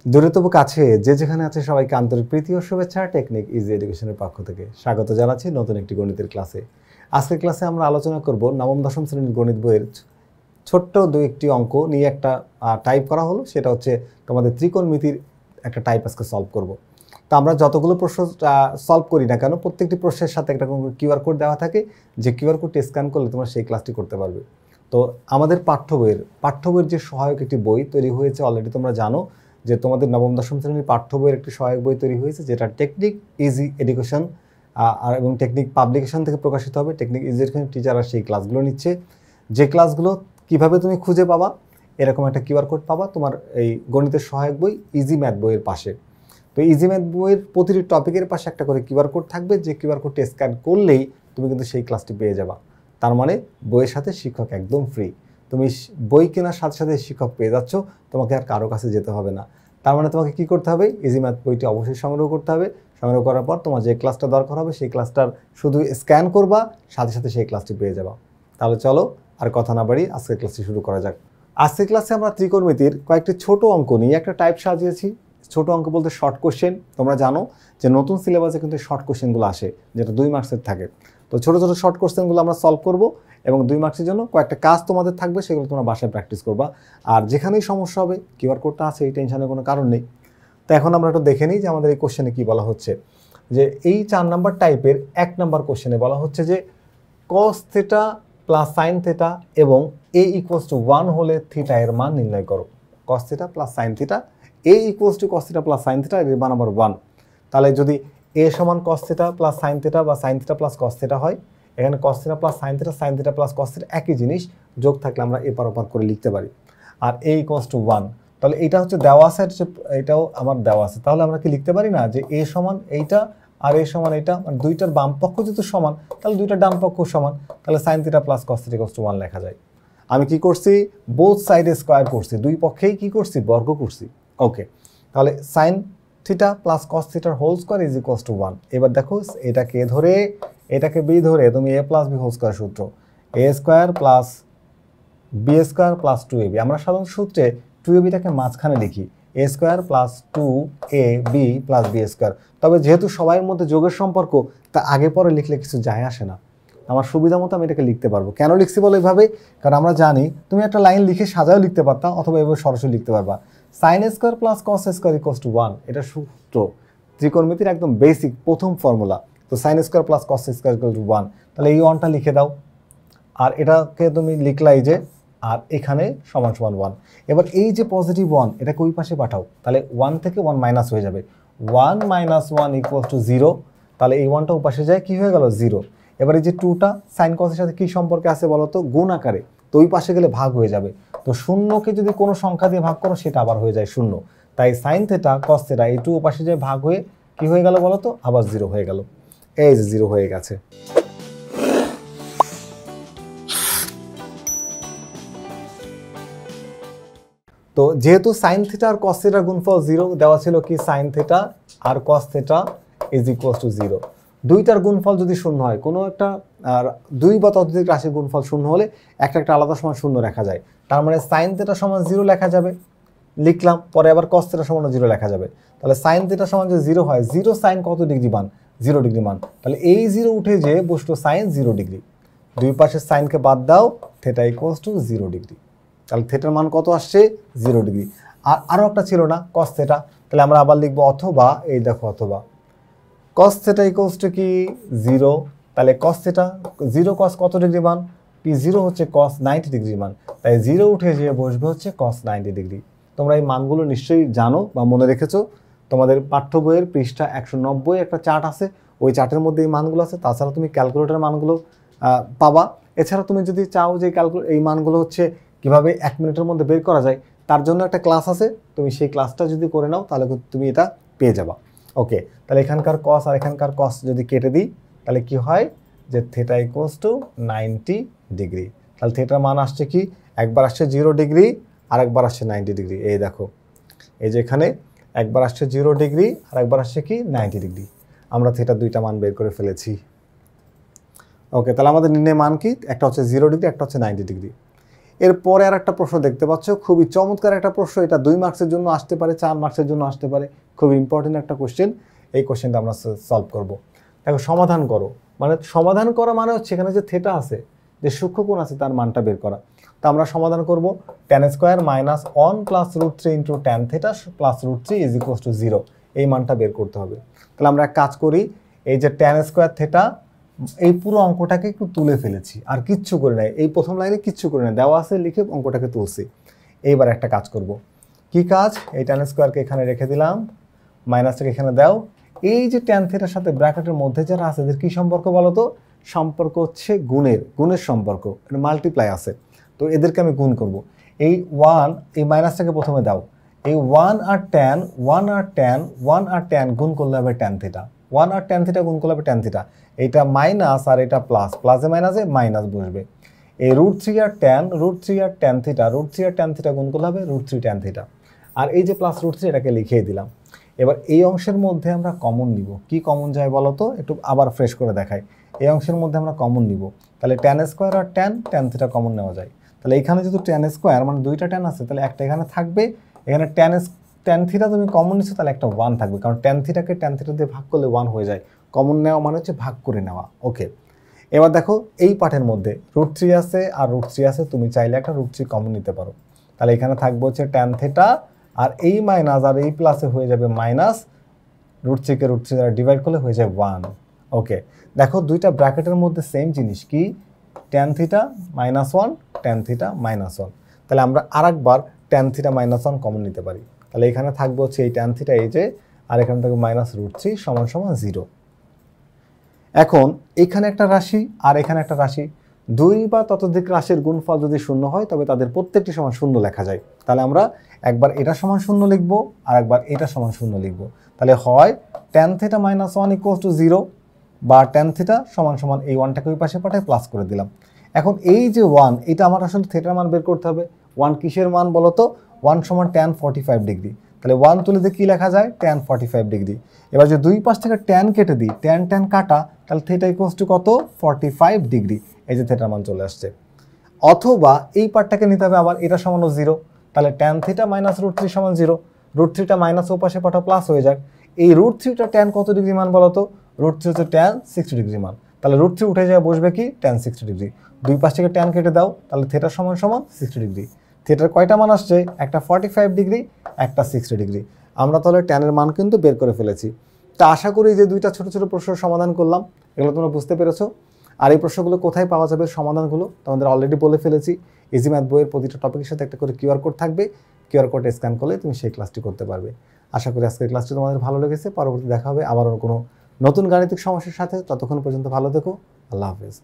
দূরে তবু কাছে যে যেখানে আছে সবাইকে আন্তরিক প্রীতি ও শুভেচ্ছা টেকনিক ইজি এডুকেশনের পক্ষ থেকে স্বাগত জানাচ্ছি নতুন একটি গণিতের ক্লাসে। আজকের ক্লাসে আমরা আলোচনা করব নবম দশম শ্রেণীর গণিত বইয়ের ছোট্ট দুই একটি অঙ্ক নিয়ে একটা টাইপ করা হলো, সেটা হচ্ছে তোমাদের ত্রিকোণমিতির একটা টাইপ আজকে সলভ করব। তো আমরা যতগুলো প্রশ্ন সলভ করি না কেন প্রত্যেকটি প্রশ্নের সাথে একটা কিউআর কোড দেওয়া থাকে, যে কিউআর কোডটি স্ক্যান করলে তোমরা সেই ক্লাসটি করতে পারবে। তো আমাদের পাঠ্য বইয়ের যে সহায়ক একটি বই তৈরি হয়েছে অলরেডি তোমরা জানো যে তোমাদের নবম দশম শ্রেণীর পাঠ্য বইয়ের একটি সহায়ক বই তৈরি হয়েছে, যেটা টেকনিক ইজি এডুকেশন এবং টেকনিক পাবলিকেশন থেকে প্রকাশিত হবে। টেকনিক ইজি এডুকেশন টিচাররা সেই ক্লাসগুলো নিচ্ছে, যে ক্লাসগুলো কিভাবে তুমি খুঁজে পাবা, এরকম একটা কিউআর কোড পাবা তোমার এই গণিতের সহায়ক বই ইজি ম্যাথ বইয়ের পাশে। তো ইজি ম্যাথ বইয়ের প্রতিটি টপিকের পাশে একটা করে কিউআর কোড থাকবে, যে কিউআর কোডটি স্ক্যান করলেই তুমি কিন্তু সেই ক্লাসটি পেয়ে যাবা। তার মানে বইয়ের সাথে শিক্ষক একদম ফ্রি। তুমি বই কেনার সাথে সাথে শিক্ষক পেয়ে যাচ্ছ, তোমাকে আর কারো কাছে যেতে হবে না। তার মানে তোমাকে কি করতে হবে, ইজি ম্যাথ বইটি অবশ্যই সংগ্রহ করতে হবে। সংগ্রহ করার পর তোমার যে ক্লাসটা দরকার হবে সেই ক্লাসটার শুধু স্ক্যান করবা, সাথে সাথে সেই ক্লাসটি পেয়ে যাবা। তাহলে চলো আর কথা না বাড়ি আজকের ক্লাসটি শুরু করা যাক। আজকের ক্লাসে আমরা ত্রিকোণমিতির কয়েকটি ছোট অঙ্ক নিয়ে একটা টাইপ সাজিয়েছি। ছোট অঙ্ক বলতে শর্ট কোশ্চেন। তোমরা জানো যে নতুন সিলেবাসে কিন্তু শর্ট কোশ্চেনগুলো আসে, যেটা 2 মার্কসের থাকে। তো ছোট ছোট শর্ট কোশ্চেনগুলো আমরা সলভ করব এবং 2 মার্কসের জন্য কয়েকটা কাজ তোমাদের থাকবে, সেগুলো তোমরা বাসায় প্র্যাকটিস করবা। আর যেখানেই সমস্যা হবে কিউআর কোডটা আছে, এই টেনশনের কোনো কারণ নেই। তো এখন আমরা একটু দেখে নিই যে আমাদের এই কোশ্চেনে কী বলা হচ্ছে। যে এই 4 নম্বর টাইপের 1 নম্বর কোশ্চেনে বলা হচ্ছে যে cos theta plus sine theta এবং a = 1 হলে থিটা এর মান নির্ণয় করো। cos theta plus sine theta, a = cos theta plus sine theta, এর মান আবার 1। তাহলে যদি a সমান cos theta plus sine theta বা sine theta plus cos theta হয়, এখানে cos theta plus sine theta plus cos theta একই জিনিস, যোগ থাকলে আমরা এপার ওপার করে লিখতে পারি। আর a = 1, তাহলে এটা হচ্ছে দেওয়া আছে, এটাও আমার দেওয়া আছে। তাহলে আমরা কি লিখতে পারি না যে a সমান এইটা আর a সমান এটা, মানে দুইটার বাম পক্ষ যেহেতু সমান তাহলে দুইটার ডান পক্ষ সমান, তাহলে sign theta plus cos theta = 1 লেখা যায়। আমি কি করছি, বোথ সাইডে স্কোয়ার করছি, দুই পক্ষেই কি করছি, বর্গ করছি। ওকে, তাহলে সাইন থিটা প্লাস cos থিটার হোল স্কোয়ার = 1। এবার দেখো এটাকে ধরে এটাকে বি ধরে তুমি a plus B whole square সূত্র, a square plus B square plus 2ab। আমরা সাধারণ সূত্রে 2abটাকে মাঝখানে লিখি, a square plus 2ab plus B square. তবে যেহেতু সবার মধ্যে যোগের সম্পর্ক, তা আগে পরে লিখলে কিছু যায় আসে না, আমার সুবিধা মতো আমি এটাকে লিখতে পারবো। কেন লিখছি বলো এইভাবে, কারণ আমরা জানি তুমি একটা লাইন লিখে সাজাও লিখতে পারতা, অথবা এভাবে সরাসরি লিখতে পারবা। Sine square plus cos square = 1, এটা সূত্র, ত্রিকোণমিতির একদম বেসিক প্রথম ফর্মুলা। তো sine square plus cos square = 1, তাহলে এই 1টা লিখে দাও। আর এটাকে তুমি লিখলাই যে, আর এখানে সমান সমান 1। এবার এই যে পজিটিভ 1, এটাকে ওই পাশে পাঠাও, তাহলে 1 থেকে 1 মাইনাস হয়ে যাবে, 1 - 1 = 0। তাহলে এই 1টা পাশে যায়, কি হয়ে গেল, 0। এবার এই যে 2টা সাইন কসের সাথে কি সম্পর্কে আছে বলো তো, গুণ আকারে। তো ওই পাশে গেলে ভাগ হয়ে যাবে। তো শূন্যকে যদি কোনো সংখ্যা দিয়ে ভাগ করো সেটা আবার হয়ে যায় 0। তাই সাইন থিটা cos থিটা এই 2 পাশে যায় ভাগ হয়ে কি হয়ে গেল বলো তো, আবার 0 হয়ে গেল। এই যে 0 হয়ে গেছে। তো যেহেতু সাইন থিটা আর cos থিটার গুণফল 0 দেওয়া ছিল, কি সাইন থিটা আর cos থিটা = 0। দুইটার গুণফল যদি শূন্য হয়, কোনো একটা দুই বা ততোধিক রাশির গুণফল শূন্য হলে একটা একটা আলাদা সময় শূন্য লেখা যায়। তার মানে সাইন থিটা সমান 0 লেখা যাবে, লিখলাম। পরে আবার cos থিটা সমান 0 লেখা যাবে। তাহলে সাইন থিটা সমান যে 0 হয়, 0 সাইন কত ডিগ্রি মান, 0 ডিগ্রি মান। তাহলে এই 0 উঠে যে বসলো সাইন 0 ডিগ্রি। দুই পাশের সাইনকে বাদ দাও, থিটা = 0 ডিগ্রি। তাহলে থিটার মান কত আসছে, 0 ডিগ্রি। আর আরও একটা ছিল না, cos থিটা। তাহলে আমরা আবার লিখবো অথবা, এই দেখো অথবা cos থিটা = কি 0। তাহলে cos থিটা 0 cos কত ডিগ্রি মান, P0 হচ্ছে cos 90 ডিগ্রি মান। তাই 0 উঠে যেয়ে বসবে হচ্ছে cos 90 ডিগ্রি। তোমরা এই মানগুলো নিশ্চয়ই জানো বা মনে রেখেছো। তোমাদের পাঠ্য বইয়ের পৃষ্ঠা 190 একটা চার্ট আছে, ওই চার্টের মধ্যে এই মানগুলো আছে। তাছাড়া তুমি ক্যালকুলেটর মানগুলো পাবা। এছাড়া তুমি যদি চাও যে এই মানগুলো হচ্ছে কিভাবে 1 মিনিটের মধ্যে বের করা যায়, তার জন্য একটা ক্লাস আছে। তুমি সেই ক্লাসটা যদি করে নাও তাহলে তুমি এটা পেয়ে যাবা। ওকে, তাহলে এখানকার cos আর এখানকার cos যদি কেটে দিই, তাহলে কি হয় যে থিটা = 90 ডিগ্রি। তাহলে থিটার মান আসছে কি, একবার আসছে 0 ডিগ্রি আর একবার আসছে 90 ডিগ্রি। এই দেখো, এই যে এখানে একবার আসছে 0 ডিগ্রি আর একবার আসছে কি 90 ডিগ্রি। আমরা থিটার দুইটা মান বের করে ফেলেছি। ওকে, তাহলে আমাদের নির্ণয় মান কি, একটা হচ্ছে 0 ডিগ্রি, একটা হচ্ছে 90 ডিগ্রি। এরপরে আর একটা প্রশ্ন দেখতে পাচ্ছ, খুবই চমৎকার একটা প্রশ্ন, এটা 2 মার্কসের জন্য আসতে পারে, 4 মার্কসের জন্য আসতে পারে, খুব ইম্পর্টেন্ট একটা কোশ্চেন। এই কোশ্চেনটা আমরা সলভ করব। দেখো সমাধান করো, মানে সমাধান করা মানে হচ্ছে এখানে যে থেটা আছে, যে সূক্ষ্মকোণ আছে তার মানটা বের করা। তো আমরা সমাধান করব tan square minus 1 plus √3 into tan theta plus √3 is equals to 0, এই মানটা বের করতে হবে। তাহলে আমরা এক কাজ করি, এই যে tan স্কয়ার থেটা, এই পুরো অঙ্কটাকে একটু তুলে ফেলেছি, আর কিচ্ছু করে নাই, এই প্রথম লাইনে কিচ্ছু করে নাই, দেওয়া আছে লিখে অঙ্কটাকে তুলছি। এইবার একটা কাজ করব, কি কাজ, এই tan স্কয়ারকে এখানে রেখে দিলাম, মাইনাসটাকে এখানে দাও। এই যে tan থেটার সাথে ব্র্যাকেটের মধ্যে যারা আছে এদের কি সম্পর্ক বলো তো? সম্পর্ক হচ্ছে গুণের সম্পর্ক, এটা মাল্টিপ্লাই আছে, তো এদেরকে আমি গুণ করব। এই 1, এই মাইনাসটাকে প্রথমে দাও, এই 1 আর tan গুণ করলে হবে tan থিটা, 1 আর tan থিটা গুণ করলে হবে tan থিটা, এটা মাইনাস আর এটা প্লাস, প্লাসে মাইনাসে মাইনাস বসবে। এই √3 আর tan থিটা গুণ করলে হবে √3 tan থিটা, আর এই যে প্লাস √3 এটাকে লিখিয়ে দিলাম। এবার এই অংশের মধ্যে আমরা কমন নিব, কি কমন যায় বলো তো, একটু আবার ফ্রেশ করে দেখাই। এই অংশের মধ্যে আমরা কমন নিব, তাহলে tan স্কয়ার আর tan থিটা কমন নেওয়া যায়। তাহলে এখানে যেহেতু tan স্কয়ার মানে দুইটা tan আছে, তাহলে একটা এখানে থাকবে, এখানে tan থিটা তুমি কমন নিচ্ছ, তাহলে একটা 1 থাকবে, কারণ tan থিটাকে tan থিটা দিয়ে ভাগ করলে 1 হয়ে যায়। কমন নেওয়া মানে হচ্ছে ভাগ করে নেওয়া। ওকে, এবার দেখো এই পাঠের মধ্যে √3 আছে আর √3 আছে, তুমি চাইলে একটা √3 কমন নিতে পারো। তাহলে এখানে থাকবে হচ্ছে tan থিটা, আর এই মাইনাস আর এই প্লাসে হয়ে যাবে মাইনাস, √3 দ্বারা ডিভাইড করলে হয়ে যায় 1। ওকে, দেখো দুইটা ব্র্যাকেটের মধ্যে সেম জিনিস, কি tan থিটা -1 tan থিটা -1, তাহলে আমরা আরেকবার tan থিটা -1 কমন নিতে পারি। তাহলে এখানে থাকবে হচ্ছে এই tan থিটা, এই যে, আর এখানে থাকবে -√3 সমান সমান 0। এখন এখানে একটা রাশি আর এখানে একটা রাশি, দুই বা ততোধিক রাশির গুণফল যদি শূন্য হয় তবে তাদের প্রত্যেকটি সমান 0 লেখা যায়। তাহলে আমরা একবার এটা সমান 0 লিখব আর একবার এটা সমান 0 লিখব। তাহলে হয় tan থিটা -1 ইকুয়ালস টু 0, বা tan থিটা সমান সমান এই 1টাকে ওই পাশে পাঠায় প্লাস করে দিলাম। এখন এই যে 1, এটা আমার আসলে থিটার মান বের করতে হবে। 1 কিসের মান বলো তো? 1 সমান tan 45 ডিগ্রি। তাহলে 1 তুলে দিয়ে কী লেখা যায়? tan 45 degree. এবার যদি দুই পাশ থেকে tan কেটে দিই, tan কাটা, তাহলে থিটা ইকুয়ালস টু কত? 45 ডিগ্রি। এই যে থিটার মান চলে আসছে। অথবা এই পার্টটাকে নিতে হবে আবার, এটা সমান 0, তাহলে tan থিটা -√3 সমান 0, √3টা মাইনাস ও পাশে পাঠা প্লাস হয়ে যাক। এই √3টা tan কত ডিগ্রি মান বলো তো? √3 হচ্ছে tan 60 ডিগ্রি মান, তাহলে √3 উঠে যায় বসবে কি? tan 60 degree. দুই পাশ থেকে tan কেটে দাও, তাহলে থিটা সমান সমান 60 ডিগ্রি। থিটার কয়টা মান আসছে? একটা 45 ডিগ্রি, একটা 60 ডিগ্রি। আমরা তাহলে ট্যানের মান কিন্তু বের করে ফেলেছি। তা আশা করি যে দুইটা ছোট ছোট প্রশ্নের সমাধান করলাম, এগুলো তোমরা বুঝতে পেরেছো। আর এই প্রশ্নগুলো কোথায় পাওয়া যাবে সমাধানগুলো তোমাদের অলরেডি বলে ফেলেছি। ইজি ম্যাথ বইয়ের প্রতিটা টপিকের সাথে একটা করে কিউআর কোড থাকবে, কিউআর কোড স্ক্যান করলে তুমি সেই ক্লাসটি করতে পারবে। আশা করি আজকের ক্লাসটি তোমাদের ভালো লেগেছে। পরবর্তী দেখা হবে আবারও কোনো নতুন গাণিতিক সমস্যার সাথে। ততক্ষণ পর্যন্ত ভালো থেকো। আল্লাহ হাফেজ।